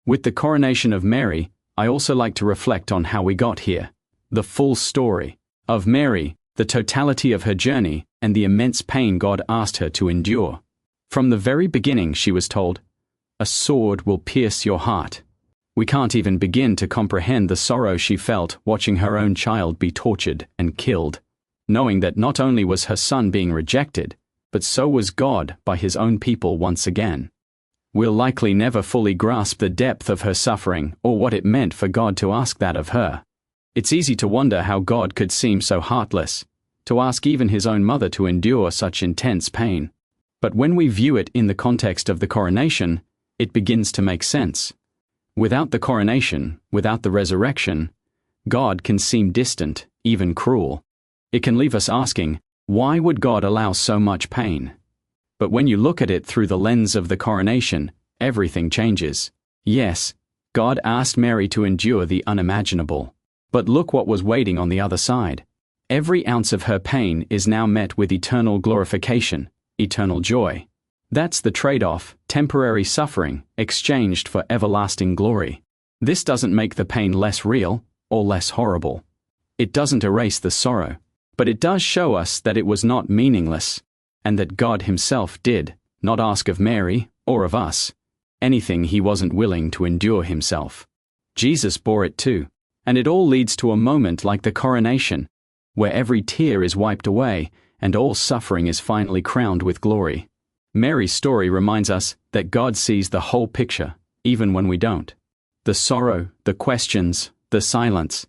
With the coronation of Mary, I also like to reflect on how we got here. The full story of Mary, the totality of her journey, and the immense pain God asked her to endure. From the very beginning, she was told, "A sword will pierce your heart." We can't even begin to comprehend the sorrow she felt watching her own child be tortured and killed, knowing that not only was her son being rejected, but so was God by his own people once again. We'll likely never fully grasp the depth of her suffering or what it meant for God to ask that of her. It's easy to wonder how God could seem so heartless, to ask even his own mother to endure such intense pain. But when we view it in the context of the coronation, it begins to make sense. Without the coronation, without the resurrection, God can seem distant, even cruel. It can leave us asking, why would God allow so much pain? But when you look at it through the lens of the coronation, everything changes. Yes, God asked Mary to endure the unimaginable. But look what was waiting on the other side. Every ounce of her pain is now met with eternal glorification, eternal joy. That's the trade-off, temporary suffering exchanged for everlasting glory. This doesn't make the pain less real or less horrible. It doesn't erase the sorrow, but it does show us that it was not meaningless, and that God himself did not ask of Mary or of us anything he wasn't willing to endure himself. Jesus bore it too, and it all leads to a moment like the coronation, where every tear is wiped away and all suffering is finally crowned with glory. Mary's story reminds us that God sees the whole picture, even when we don't. The sorrow, the questions, the silence,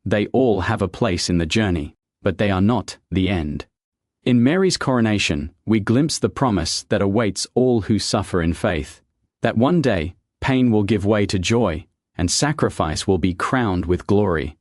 they all have a place in the journey, but they are not the end. In Mary's coronation, we glimpse the promise that awaits all who suffer in faith, that one day pain will give way to joy and sacrifice will be crowned with glory.